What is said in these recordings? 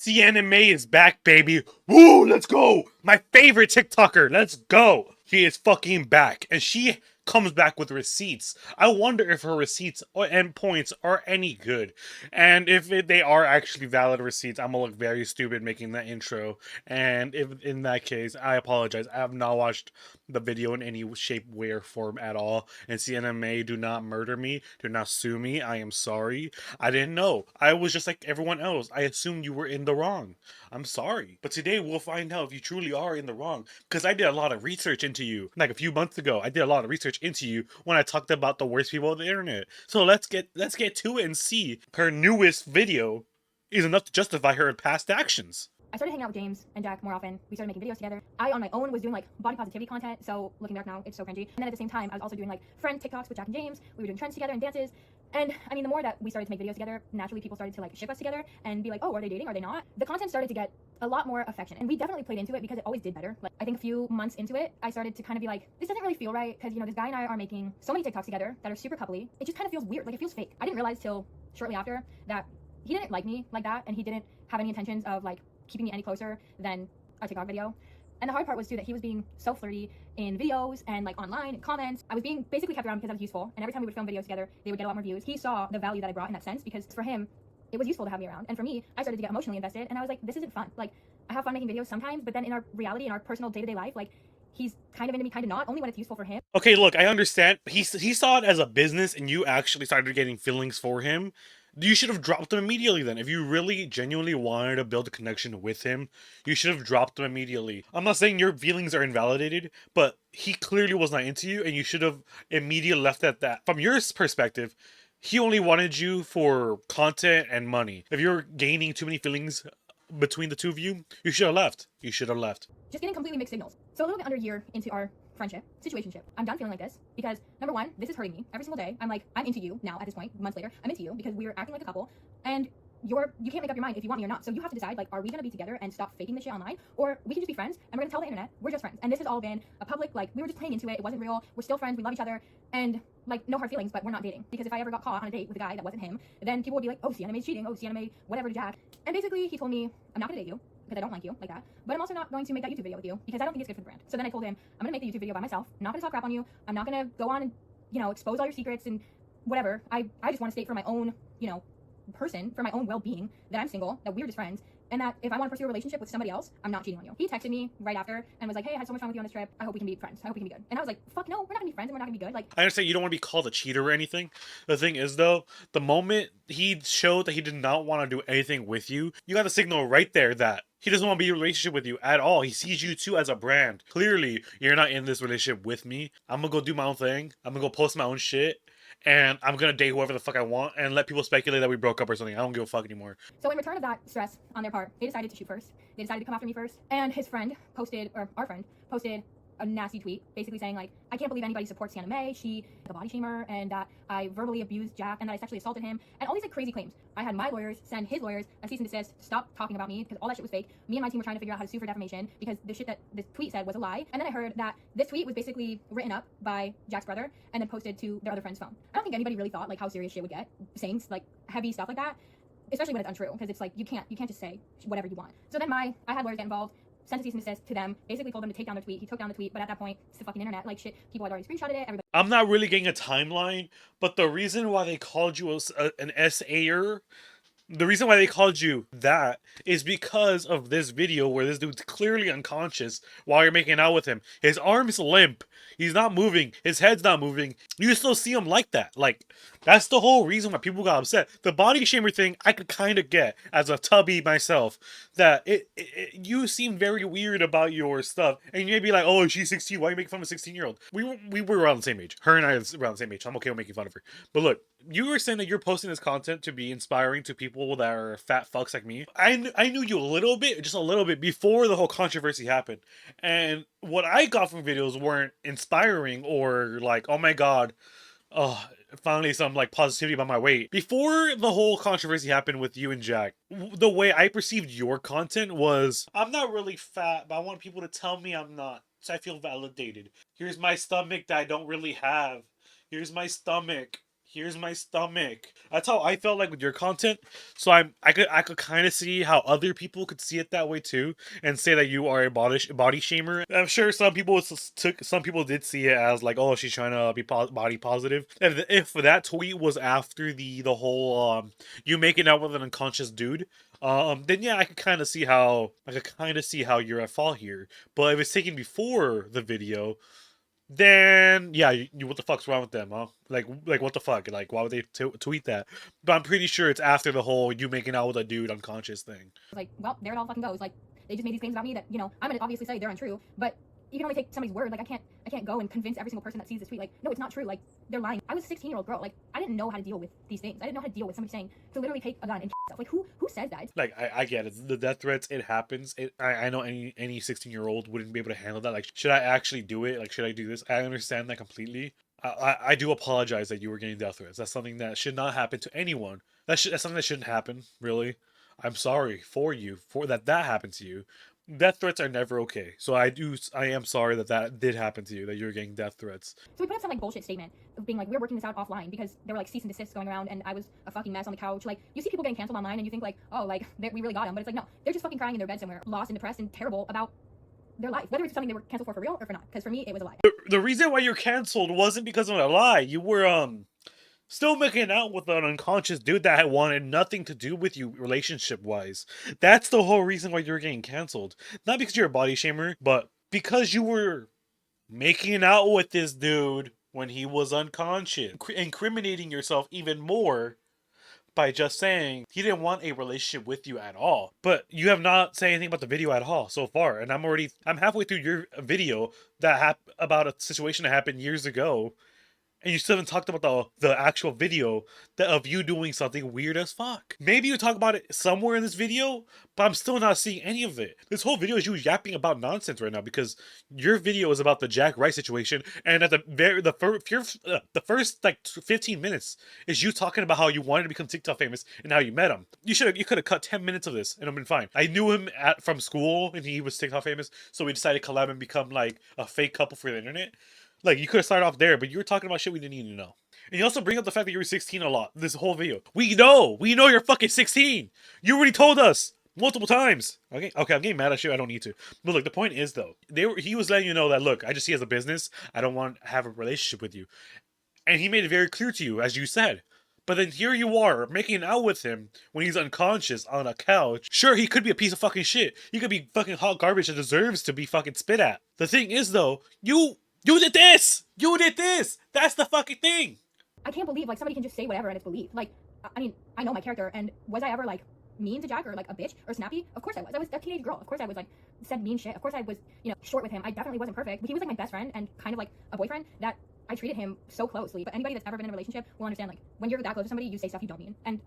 Sienna Mae is back, baby. Woo, let's go. My favorite TikToker. Let's go. She is fucking back. And she comes back with receipts. I wonder if her receipts and points are any good. And if they are actually valid receipts, I'm gonna look very stupid making that intro. And if in that case, I apologize. I have not watched the video in any shape, way, or form at all. And Sienna Mae, do not murder me. Do not sue me. I am sorry. I didn't know. I was just like everyone else. I assumed you were in the wrong. I'm sorry. But today we'll find out if you truly are in the wrong. Because I did a lot of research into you. Like a few months ago, I did a lot of research into you when I talked about the worst people on the internet. So let's get to it and see her newest video is enough to justify her past actions. I started hanging out with James and Jack more often. We started making videos together. I, on my own, was doing like body positivity content. So looking back now, it's so cringy. And then at the same time, I was also doing like friend TikToks with Jack and James. We were doing trends together and dances. And I mean, the more that we started to make videos together, naturally people started to like ship us together and be like, oh, are they dating? Are they not? The content started to get a lot more affection. And we definitely played into it because it always did better. Like I think a few months into it, I started to kind of be like, this doesn't really feel right. Because, you know, this guy and I are making so many TikToks together that are super coupley. It just kind of feels weird. Like it feels fake. I didn't realize till shortly after that he didn't like me like that. And he didn't have any intentions of like keeping me any closer than a TikTok video. And the hard part was too that he was being so flirty in videos and like online and comments. I was being basically kept around because I was useful, and every time we would film videos together, they would get a lot more views. He saw the value that I brought in that sense because for him, it was useful to have me around. And for me, I started to get emotionally invested, and I was like, this isn't fun. Like, I have fun making videos sometimes, but then in our reality, in our personal day-to-day life, like, he's kind of into me, kind of not, only when it's useful for him. Okay, look, I understand. He saw it as a business, and you actually started getting feelings for him. You should have dropped him immediately then. If you really genuinely wanted to build a connection with him, you should have dropped him immediately. I'm not saying your feelings are invalidated, but he clearly was not into you, and you should have immediately left at that. From your perspective, he only wanted you for content and money. If you're gaining too many feelings between the two of you, you should have left. You should have left. Just getting completely mixed signals. So a little bit under a year into our friendship, situationship, I'm done feeling like this because number one, this is hurting me every single day. I'm like, I'm into you now at this point, months later, I'm into you because we're acting like a couple and you can't make up your mind if you want me or not. So you have to decide, like, are we gonna be together and stop faking this shit online? Or we can just be friends and we're gonna tell the internet we're just friends. And this has all been a public, like, we were just playing into it. It wasn't real. We're still friends. We love each other. And like, no hard feelings, but we're not dating. Because if I ever got caught on a date with a guy that wasn't him, then people would be like, oh, Sienna Mae's cheating. Oh, Sienna Mae, whatever to Jack. And basically he told me, I'm not gonna date you because I don't like you like that. But I'm also not going to make that YouTube video with you because I don't think it's good for the brand. So then I told him, I'm gonna make the YouTube video by myself. I'm not gonna talk crap on you. I'm not gonna go on and, you know, expose all your secrets and whatever. I just want to state for my own, you know, person, for my own well-being, that I'm single, that we're just friends, and that if I want to pursue a relationship with somebody else, I'm not cheating on you. He texted me right after and was like, hey, I had so much fun with you on this trip. I hope we can be friends. I hope we can be good. And I was like, fuck no, we're not gonna be friends and we're not gonna be good. Like, I understand you don't want to be called a cheater or anything. The thing is, though, the moment he showed that he did not want to do anything with you, you got the signal right there that he doesn't want to be in a relationship with you at all. He sees you two as a brand. Clearly, you're not in this relationship with me. I'm gonna go do my own thing. I'm gonna go post my own shit. And I'm gonna date whoever the fuck I want and let people speculate that we broke up or something. I don't give a fuck anymore. So in return of that stress on their part, they decided to shoot first. They decided to come after me first. And his friend posted, or our friend posted a nasty tweet basically saying like, I can't believe anybody supports Sienna Mae. She a body shamer and that I verbally abused Jack and that I sexually assaulted him and all these like crazy claims. I had my lawyers send his lawyers a cease and desist, stop talking about me because all that shit was fake. Me and my team were trying to figure out how to sue for defamation because the shit that this tweet said was a lie. And then I heard that this tweet was basically written up by Jack's brother and then posted to their other friend's phone. I don't think anybody really thought like how serious shit would get, saying like heavy stuff like that, especially when it's untrue because it's like you can't just say whatever you want. So then I had lawyers get involved, sent a cease and desist to them, basically told them to take down the tweet. He took down the tweet, but at that point, it's the fucking internet. Like shit, people had already screenshotted it. Everybody. I'm not really getting a timeline, but the reason why they called you an SAer, the reason why they called you that is because of this video where this dude's clearly unconscious while you're making out with him. His arm's limp. He's not moving. His head's not moving. You still see him like that. Like, that's the whole reason why people got upset. The body shamer thing, I could kind of get as a tubby myself. That you seem very weird about your stuff. And you may be like, oh, she's 16. Why are you making fun of a 16-year-old? We were around the same age. Her and I were around the same age. So I'm okay with making fun of her. But look, you were saying that you're posting this content to be inspiring to people that are fat fucks like me. I knew you a little bit, just a little bit, before the whole controversy happened. And what I got from videos weren't inspiring or like, oh my god, oh, finally some like positivity about my weight. Before the whole controversy happened with you and Jack, the way I perceived your content was, I'm not really fat, but I want people to tell me I'm not, so I feel validated. Here's my stomach that I don't really have. Here's my stomach. here's my stomach. That's how I felt like with your content. So I could kind of see how other people could see it that way too, and say that you are a body shamer. I'm sure some people did see it as like, oh, she's trying to be body positive. If that tweet was after the whole you making out with an unconscious dude, then yeah, I could kind of see how you're at fault here. But if it's taken before the video, then yeah, what the fuck's wrong with them, huh? Like what the fuck? Like why would they tweet that? But I'm pretty sure it's after the whole you making out with a dude unconscious thing. Like, well, there it all fucking goes. Like, they just made these claims about me that, you know, I'm gonna obviously say they're untrue, but you can only take somebody's word. Like, I can't go and convince every single person that sees this tweet, like, no, it's not true. Like, they're lying. I was a 16-year-old girl. Like, I didn't know how to deal with these things. I didn't know how to deal with somebody saying to literally take a gun and stuff. Like, who says that? Like I get it. The death threats, it happens. I know any 16-year-old wouldn't be able to handle that. Like, should I actually do it? Like, should I do this? I understand that completely. I do apologize that you were getting death threats. That's something that should not happen to anyone. That's something that shouldn't happen. Really, I'm sorry for you for that happened to you. Death threats are never okay. So I am sorry that did happen to you. That you're getting death threats. So we put up some like bullshit statement of being like, we're working this out offline because there were like cease and desists going around and I was a fucking mess on the couch. Like, you see people getting canceled online and you think like, oh, like we really got them, but it's like, no, they're just fucking crying in their bed somewhere, lost and depressed and terrible about their life, whether it's something they were canceled for real or for not. Because for me, it was a lie. The reason why you're canceled wasn't because of a lie. You were still making out with an unconscious dude that had wanted nothing to do with you relationship wise. That's the whole reason why you're getting canceled. Not because you're a body shamer, but because you were making out with this dude when he was unconscious, incriminating yourself even more by just saying he didn't want a relationship with you at all. But you have not said anything about the video at all so far, and I'm halfway through your video about a situation that happened years ago, and you still haven't talked about the actual video of you doing something weird as fuck. Maybe you talk about it somewhere in this video, but I'm still not seeing any of it. This whole video is you yapping about nonsense right now because your video is about the Jack Rice situation, and at the first like 15 minutes is you talking about how you wanted to become TikTok famous and how you met him. You could have cut 10 minutes of this and it'd been fine. I knew him from school and he was TikTok famous, so we decided to collab and become like a fake couple for the internet. Like, you could have started off there, but you were talking about shit we didn't need to know. And you also bring up the fact that you were 16 a lot, this whole video. We know you're fucking 16! You already told us! Multiple times! Okay, I'm getting mad at you, I don't need to. But look, the point is though, he was letting you know that, look, I just see it as a business, I don't want to have a relationship with you. And he made it very clear to you, as you said. But then here you are, making out with him when he's unconscious on a couch. Sure, he could be a piece of fucking shit. He could be fucking hot garbage that deserves to be fucking spit at. The thing is though, you did this! You did this! That's the fucking thing! I can't believe like somebody can just say whatever and it's believed. Like, I mean, I know my character, and was I ever like mean to Jack or like a bitch or snappy? Of course I was. I was a teenage girl. Of course I was like said mean shit. Of course I was, you know, short with him. I definitely wasn't perfect, but he was like my best friend and kind of like a boyfriend that I treated him so closely. But anybody that's ever been in a relationship will understand like when you're that close to somebody, you say stuff you don't mean. And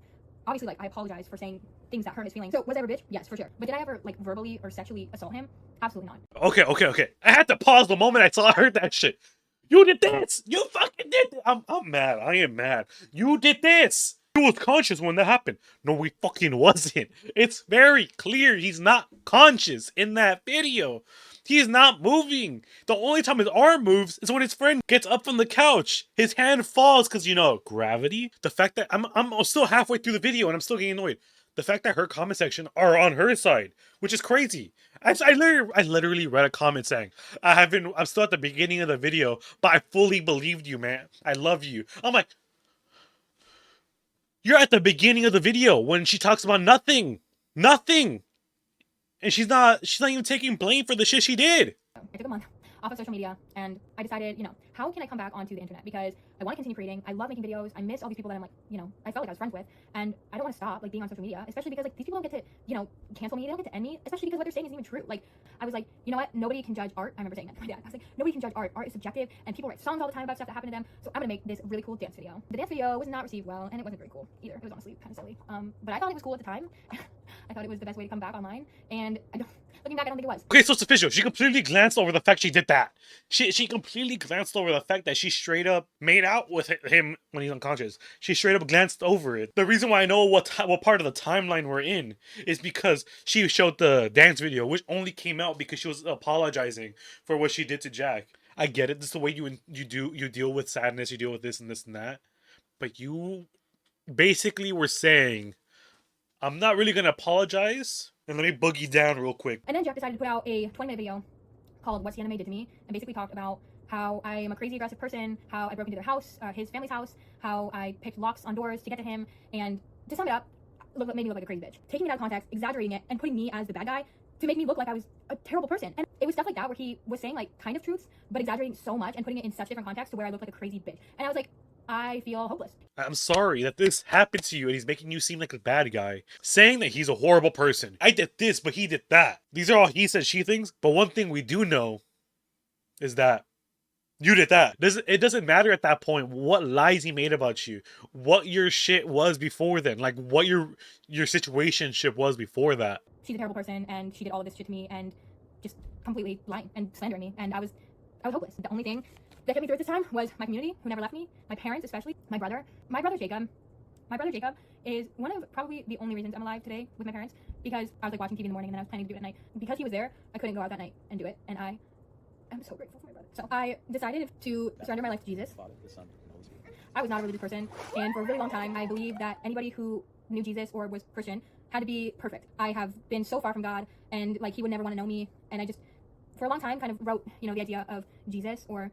obviously, like, I apologize for saying things that hurt his feelings. So was I ever a bitch? Yes, for sure. But did I ever like verbally or sexually assault him? Absolutely not. Okay. I had to pause the moment I heard that shit. You did this! You fucking did this! I'm mad. I am mad. You did this! He was conscious when that happened. No, he fucking wasn't. It's very clear he's not conscious in that video. He's not moving. The only time his arm moves is when his friend gets up from the couch. His hand falls because, you know, gravity. The fact that I'm still halfway through the video and I'm still getting annoyed. The fact that her comment section are on her side, which is crazy. I literally read a comment saying, I'm still at the beginning of the video, but I fully believed you, man. I love you. I'm like, you're at the beginning of the video when she talks about nothing. Nothing. And she's not even taking blame for the shit she did. I took a month off of social media and I decided, you know, how can I come back onto the internet? Because I want to continue creating. I love making videos. I miss all these people that I'm like, you know, I felt like I was friends with. And I don't want to stop like being on social media, especially because like these people don't get to, you know, cancel me. They don't get to end me, especially because what they're saying isn't even true. Like, I was like, you know what? Nobody can judge art. I remember saying that to my dad. I was like, nobody can judge art. Art is subjective and people write songs all the time about stuff that happened to them. So I'm gonna make this really cool dance video. The dance video was not received well and it wasn't very cool either. It was honestly kind of silly. But I thought it was cool at the time. I thought it was the best way to come back online. And looking back, I don't think it was. Okay, so it's official. She completely glanced over the fact she did that. She completely glanced over the fact that she straight up made out with him when he's unconscious. She straight up glanced over it. The reason why I know what part of the timeline we're in is because she showed the dance video, which only came out because she was apologizing for what she did to Jack. I get it. This is the way you deal with sadness. You deal with this and this and that. But you basically were saying, I'm not really gonna apologize, and let me boogie down real quick. And then Jack decided to put out a 20-minute video called What Sienna Mae Did to Me, and basically talked about how I am a crazy aggressive person, how I broke into their house, his family's house, how I picked locks on doors to get to him, and to sum it up, made me look like a crazy bitch. Taking it out of context, exaggerating it, and putting me as the bad guy to make me look like I was a terrible person. And it was stuff like that where he was saying like kind of truths, but exaggerating so much and putting it in such different context to where I looked like a crazy bitch. And I was like, I feel hopeless. I'm sorry that this happened to you and he's making you seem like a bad guy. Saying that he's a horrible person. I did this, but he did that. These are all he said, she things. But one thing we do know is that you did that. It doesn't matter at that point what lies he made about you, what your shit was before then, like what your situationship was before that. She's a terrible person, and she did all of this shit to me, and just completely lying and slandering me, and I was hopeless. The only thing that kept me through it this time was my community, who never left me, my parents especially, my brother Jacob. My brother Jacob is one of probably the only reasons I'm alive today with my parents, because I was like watching TV in the morning and then I was planning to do it at night. Because he was there, I couldn't go out that night and do it, and I am so grateful for my brother. So I decided to surrender my life to Jesus. I was not a religious person, and for a really long time, I believed that anybody who knew Jesus or was Christian had to be perfect. I have been so far from God, and like he would never want to know me, and I just, for a long time, kind of wrote, the idea of Jesus or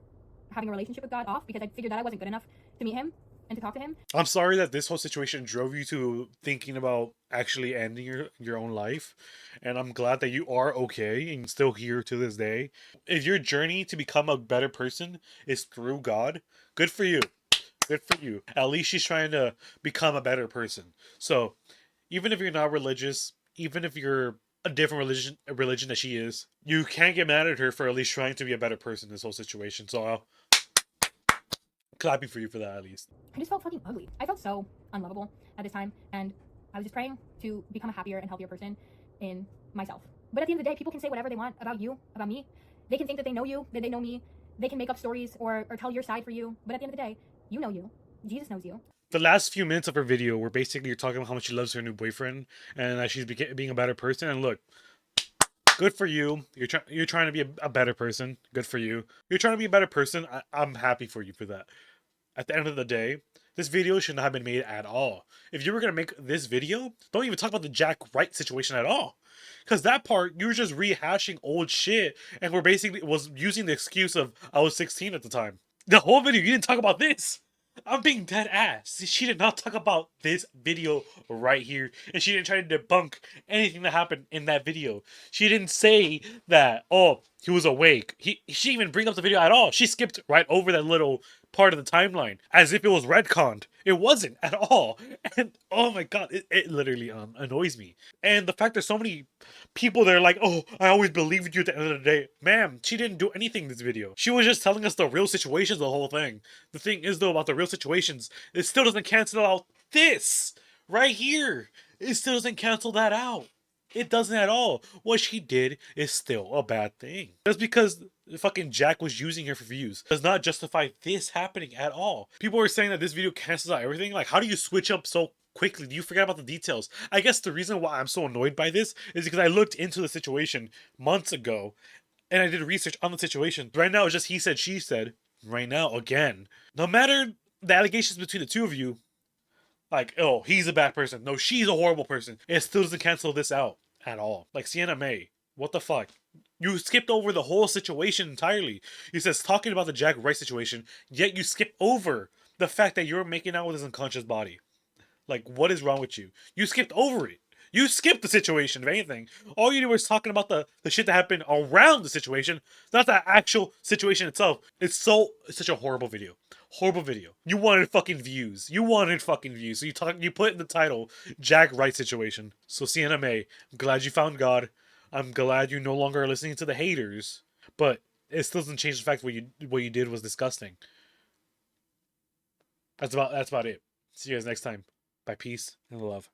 having a relationship with God off, because I figured that I wasn't good enough to meet him and to talk to him. I'm sorry that this whole situation drove you to thinking about actually ending your own life, and I'm glad that you are okay and still here to this day. If your journey to become a better person is through God, good for you. Good for you. At least she's trying to become a better person. So, even if you're not religious, even if you're a different religion that she is, you can't get mad at her for at least trying to be a better person in this whole situation. So I'll clapping for you for that at least. I just felt fucking ugly. I felt so unlovable at this time, and I was just praying to become a happier and healthier person in myself. But at the end of the day, people can say whatever they want about you, about me. They can think that they know you, that they know me. They can make up stories or tell your side for you. But at the end of the day, you know you. Jesus knows you. The last few minutes of her video were basically you're talking about how much she loves her new boyfriend and that she's being a better person. And look, good for you. You're trying to be a better person. Good for you. You're trying to be a better person. I'm happy for you for that. At the end of the day, this video should not have been made at all. If you were going to make this video, don't even talk about the Jack Wright situation at all. Because that part, you were just rehashing old shit and were basically was using the excuse of I was 16 at the time. The whole video, you didn't talk about this. I'm being dead ass. She did not talk about this video right here. And she didn't try to debunk anything that happened in that video. She didn't say that, oh, he was awake. She didn't even bring up the video at all. She skipped right over that little part of the timeline as if it was retconned. It wasn't at all. And oh my god, it literally annoys me. And the fact that so many people that are like, oh, I always believed you at the end of the day. Ma'am, she didn't do anything in this video. She was just telling us the real situations of the whole thing. The thing is, though, about the real situations, it still doesn't cancel out this right here. It still doesn't cancel that out. It doesn't at all. What she did is still a bad thing. Just because fucking Jack was using her for views does not justify this happening at all. People are saying that this video cancels out everything. Like, how do you switch up so quickly? Do you forget about the details? I guess the reason why I'm so annoyed by this is because I looked into the situation months ago and I did research on the situation. Right now, it's just he said, she said. Right now, again. No matter the allegations between the two of you, like, oh, he's a bad person. No, she's a horrible person. It still doesn't cancel this out at all. Like, Sienna Mae, what the fuck? You skipped over the whole situation entirely. He says, talking about the Jack Wright situation, yet you skip over the fact that you're making out with his unconscious body. Like, what is wrong with you? You skipped over it. You skipped the situation, if anything. All you did was talking about the shit that happened around the situation, not the actual situation itself. It's such a horrible video. Horrible video. You wanted fucking views. So you put in the title, Jack Wright situation. So Sienna Mae, I'm glad you found God. I'm glad you no longer are listening to the haters. But it still doesn't change the fact what you did was disgusting. That's about it. See you guys next time. Bye, peace and love.